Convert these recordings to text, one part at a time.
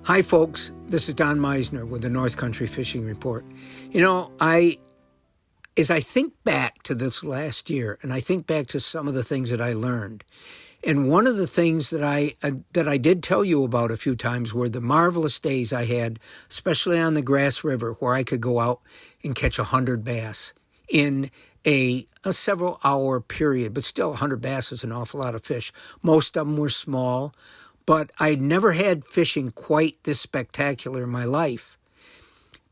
Hi, folks. This is Don Meisner with the North Country Fishing Report. As I think back to this last year, and I think back to some of the things that I learned, and one of the things that I did tell you about a few times were the marvelous days I had, especially on the Grass River, where I could go out and catch 100 bass in a several-hour period. But still, 100 bass is an awful lot of fish. Most of them were small, but I'd never had fishing quite this spectacular in my life.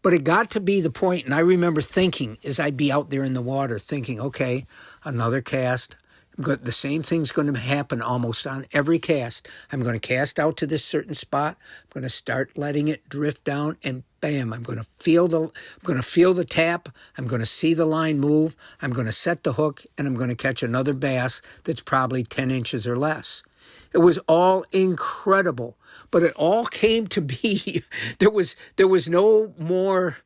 But it got to be the point, and I remember thinking as I'd be out there in the water, thinking, okay, another cast. The same thing's going to happen almost on every cast. I'm going to cast out to this certain spot. I'm going to start letting it drift down, and bam, I'm going to feel the tap. I'm going to see the line move. I'm going to set the hook, and I'm going to catch another bass that's probably 10 inches or less. It was all incredible, but it all came to be, there was no more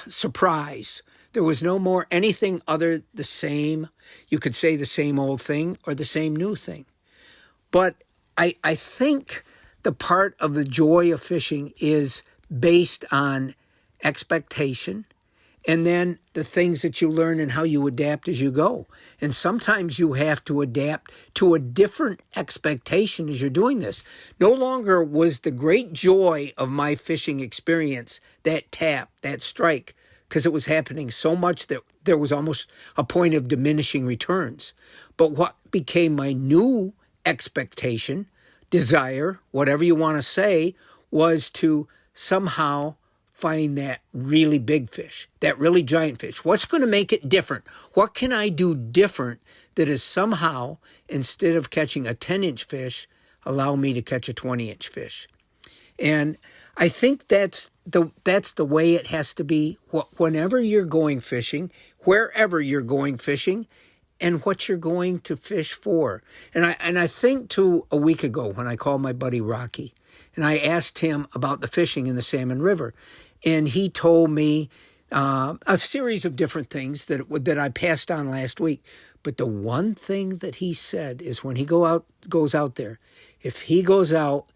surprise. There was no more anything other the same. You could say the same old thing or the same new thing. But I think the part of the joy of fishing is based on expectation, and then the things that you learn and how you adapt as you go. And sometimes you have to adapt to a different expectation as you're doing this. No longer was the great joy of my fishing experience that tap, that strike, because it was happening so much that there was almost a point of diminishing returns. But what became my new expectation, desire, whatever you want to say, was to somehow find that really big fish, that really giant fish. What's going to make it different? What can I do different that is somehow, instead of catching a 10-inch fish, allow me to catch a 20-inch fish? And I think that's the way it has to be whenever you're going fishing, wherever you're going fishing, and what you're going to fish for. And I think to a week ago when I called my buddy Rocky, and I asked him about the fishing in the Salmon River, and he told me a series of different things that I passed on last week. But the one thing that he said is when he goes out there, if he goes out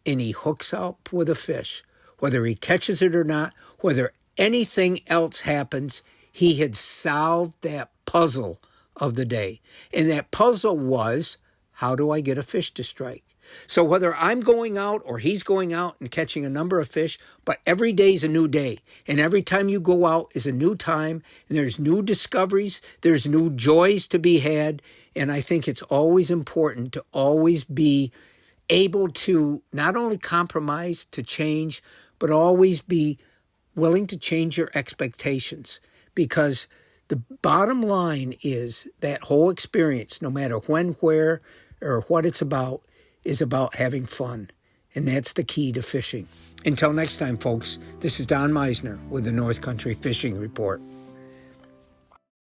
and he hooks up with a fish, whether he catches it or not, whether anything else happens, he had solved that puzzle of the day. And that puzzle was, how do I get a fish to strike? So whether I'm going out or he's going out and catching a number of fish, but every day's a new day. And every time you go out is a new time, and there's new discoveries, there's new joys to be had. And I think it's always important to always be able to not only compromise, to change, but always be willing to change your expectations. Because the bottom line is that whole experience, no matter when, where, or what it's about, is about having fun. And that's the key to fishing. Until next time, folks, this is Don Meisner with the North Country Fishing Report.